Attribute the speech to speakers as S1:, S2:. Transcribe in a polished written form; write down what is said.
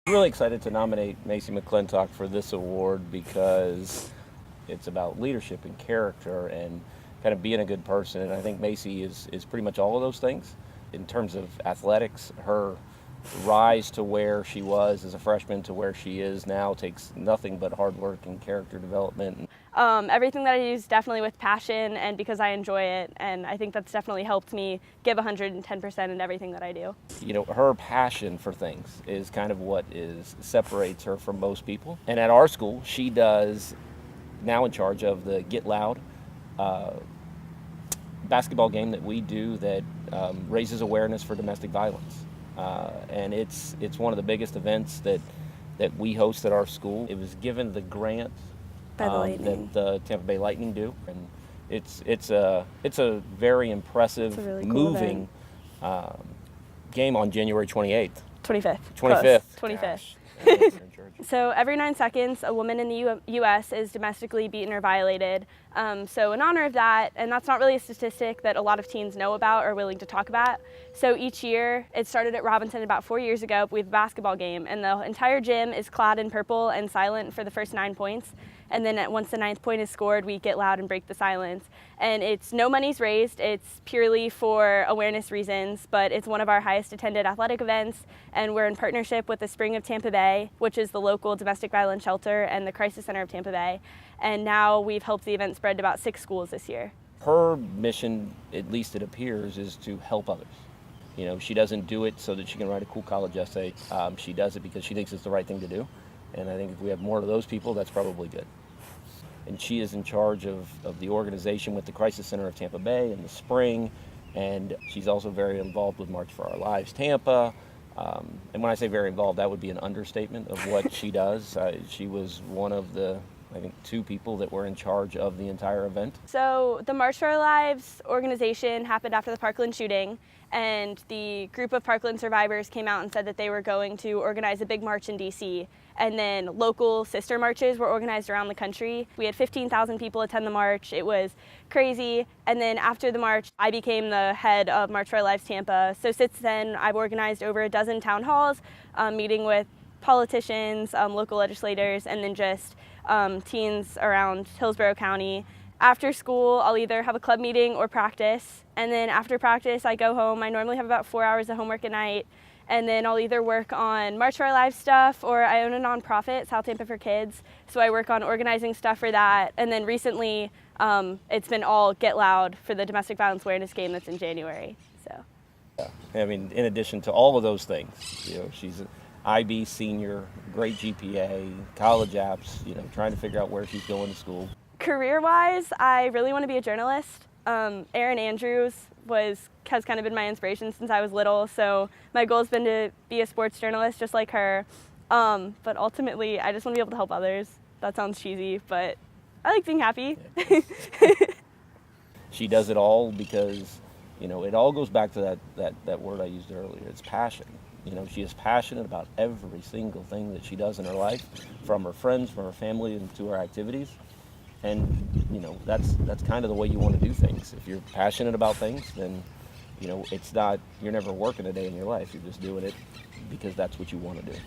S1: Really excited to nominate Macy McClintock for this award because it's about leadership and character and kind of being a good person. And I think Macy is pretty much all of those things. In terms of athletics, her rise to where she was as a freshman to where she is now takes nothing but hard work and character development.
S2: Everything that I do is definitely with passion and because I enjoy it, and I think that's definitely helped me give 110% in everything that I do.
S1: You know, her passion for things is kind of what separates her from most people. And at our school, she does now in charge of the Get Loud basketball game that we do that raises awareness for domestic violence. And it's one of the biggest events that we host at our school. It was given the grant that the Tampa Bay Lightning do, and it's a very impressive,
S2: really cool
S1: moving game on January 28th.
S2: 25th.
S1: 25th.
S2: 25th. So every 9 seconds, a woman in the U.S. is domestically beaten or violated. So in honor of that, and that's not really a statistic that a lot of teens know about or are willing to talk about. So each year, it started at Robinson about 4 years ago with a basketball game, and the entire gym is clad in purple and silent for the first 9 points. And then once the 9th point is scored, we get loud and break the silence. And it's no money's raised, it's purely for awareness reasons, but it's one of our highest attended athletic events, and we're in partnership with the Spring of Tampa Bay, which is the local domestic violence shelter, and the Crisis Center of Tampa Bay. And now we've helped the event spread to about 6 schools this year.
S1: Her mission, at least it appears, is to help others. You know, she doesn't do it so that she can write a cool college essay. She does it because she thinks it's the right thing to do. And I think if we have more of those people, that's probably good. And she is in charge of the organization with the Crisis Center of Tampa Bay in the spring. And she's also very involved with March for Our Lives Tampa. And when I say very involved, that would be an understatement of what she does. She was one of the, I think, 2 people that were in charge of the entire event.
S2: So the March for Our Lives organization happened after the Parkland shooting, and the group of Parkland survivors came out and said that they were going to organize a big march in D.C., and then local sister marches were organized around the country. We had 15,000 people attend the march. It was crazy. And then after the march, I became the head of March for Our Lives Tampa. So since then, I've organized over a dozen town halls, meeting with politicians, local legislators, and then just teens around Hillsborough County. After school, I'll either have a club meeting or practice. And then after practice, I go home. I normally have about 4 hours of homework at night. And then I'll either work on March for Our Lives stuff, or I own a nonprofit, South Tampa for Kids. So I work on organizing stuff for that. And then recently, it's been all Get Loud for the domestic violence awareness game that's in January. So.
S1: Yeah. I mean, in addition to all of those things, you know, she's an IB senior, great GPA, college apps, you know, trying to figure out where she's going to school.
S2: Career-wise, I really want to be a journalist. Erin Andrews has kind of been my inspiration since I was little, so my goal has been to be a sports journalist just like her. But ultimately, I just want to be able to help others. That sounds cheesy, but I like being happy.
S1: Yeah. She does it all because, you know, it all goes back to that word I used earlier. It's passion. You know, she is passionate about every single thing that she does in her life, from her friends, from her family, and to her activities. And, you know, that's kind of the way you want to do things. If you're passionate about things, then, you know, you're never working a day in your life. You're just doing it because that's what you want to do.